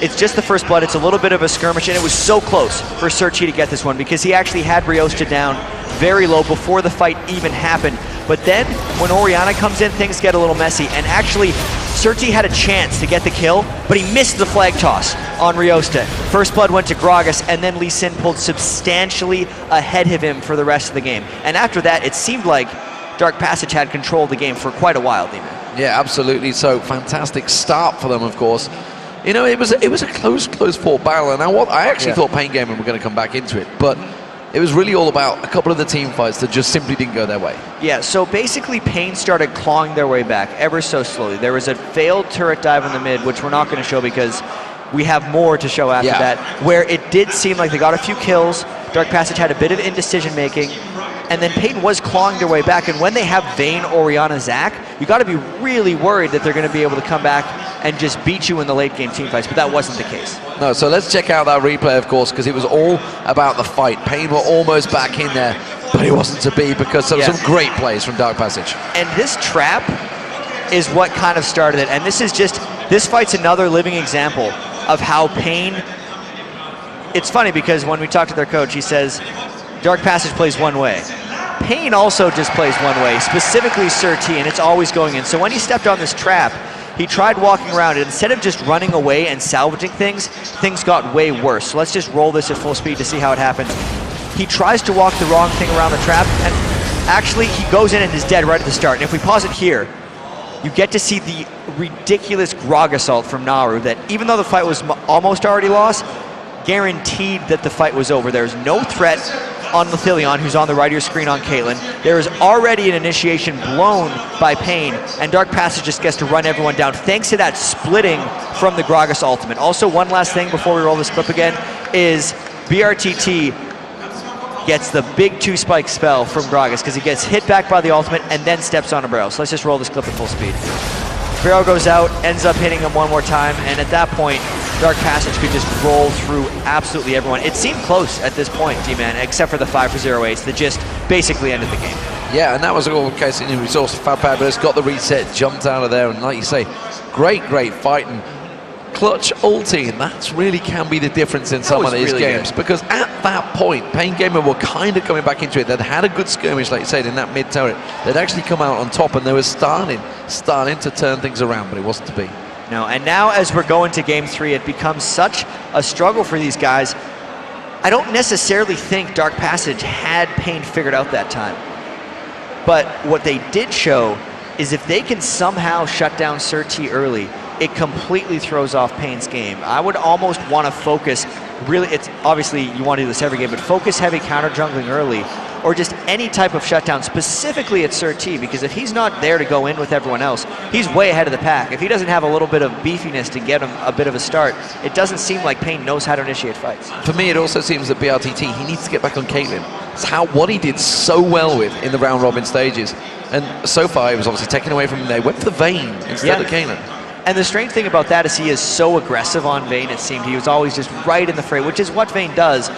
It's just the first blood. It's a little bit of a skirmish, and it was so close for Surti to get this one because he actually had Ryosta down very low before the fight even happened. But then, when Orianna comes in, things get a little messy. And actually, Surti had a chance to get the kill, but he missed the flag toss on Ryosta. First blood went to Gragas, and then Lee Sin pulled substantially ahead of him for the rest of the game. And after that, it seemed like Dark Passage had control of the game for quite a while, D-Man. Yeah, absolutely. So, fantastic start for them, of course. You know, it was a close fought battle, and I actually thought Pain Gaming were going to come back into it, but it was really all about a couple of the team fights that just simply didn't go their way. Yeah, so basically Pain started clawing their way back ever so slowly. There was a failed turret dive in the mid, which we're not going to show because we have more to show after that, where it did seem like they got a few kills. Dark Passage had a bit of indecision making, and then Peyton was clawing their way back. And when they have Vayne, Orianna, Zach, you got to be really worried that they're going to be able to come back and just beat you in the late game team fights, but that wasn't the case. No, so let's check out that replay, of course, because it was all about the fight. Payne were almost back in there, but it wasn't to be because of some great plays from Dark Passage. And this trap is what kind of started it. And this fight's another living example of how Payne, it's funny because when we talk to their coach, he says, Dark Passage plays one way. Payne also just plays one way, specifically Surti, and it's always going in. So when he stepped on this trap, He tried walking around, and instead of just running away and salvaging things, things got way worse. So let's just roll this at full speed to see how it happens. He tries to walk the wrong thing around the trap, and actually he goes in and is dead right at the start. And if we pause it here, you get to see the ridiculous Grog assault from Naru that even though the fight was almost already lost, guaranteed that the fight was over. There's no threat on Lithilion, who's on the right of your screen on Caitlyn. There is already an initiation blown by Pain, and Dark Passage just gets to run everyone down thanks to that splitting from the Gragas ultimate. Also, one last thing before we roll this clip again is BRTT gets the big 2-spike spell from Gragas because he gets hit back by the ultimate and then steps on a barrel. So let's just roll this clip at full speed. Barrel goes out, ends up hitting him one more time, and at that point, Dark Passage could just roll through absolutely everyone. It seemed close at this point, D-Man, except for the 5-for-0 ace that just basically ended the game. Yeah, and that was all the case in resource. Fabulous got the reset, jumped out of there, and like you say, great fighting. Clutch ulti, and that really can be the difference in some of these games, because at that point, Pain Gamer were kind of coming back into it. They'd had a good skirmish, like you said, in that mid turret. They'd actually come out on top, and they were starting to turn things around, but it wasn't to be. No, and now as we're going to game 3, it becomes such a struggle for these guys. I don't necessarily think Dark Passage had Pain figured out that time, but what they did show is if they can somehow shut down Sir T early, it completely throws off Pain's game. I would almost want to focus, really, it's obviously you want to do this every game, but focus heavy counter jungling early, or just any type of shutdown, specifically at Sir T, because if he's not there to go in with everyone else, he's way ahead of the pack. If he doesn't have a little bit of beefiness to get him a bit of a start, it doesn't seem like Pain knows how to initiate fights. For me, it also seems that BRTT, he needs to get back on Caitlyn. It's what he did so well with in the round robin stages. And so far, he was obviously taken away from him there, went for the Vayne instead of Caitlyn. And the strange thing about that is he is so aggressive on Vayne, it seemed. He was always just right in the fray, which is what Vayne does.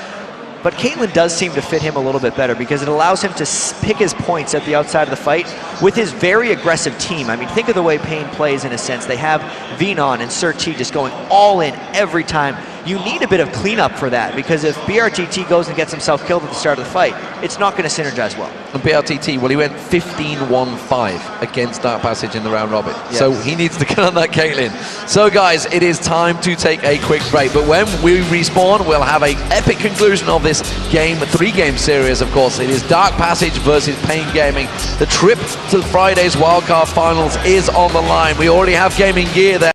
But Caitlyn does seem to fit him a little bit better because it allows him to pick his points at the outside of the fight with his very aggressive team. I mean, think of the way Pain plays in a sense. They have Venon and Sir T just going all in every time. You need a bit of cleanup for that because if BRTT goes and gets himself killed at the start of the fight, it's not going to synergize well. And BRTT, well, he went 15-1-5 against Dark Passage in the round robin. Yes. So he needs to get on that Caitlyn. So guys, it is time to take a quick break. But when we respawn, we'll have an epic conclusion of this game, 3-game series, of course. It is Dark Passage versus Pain Gaming. The trip to Friday's Wildcard Finals is on the line. We already have gaming gear there.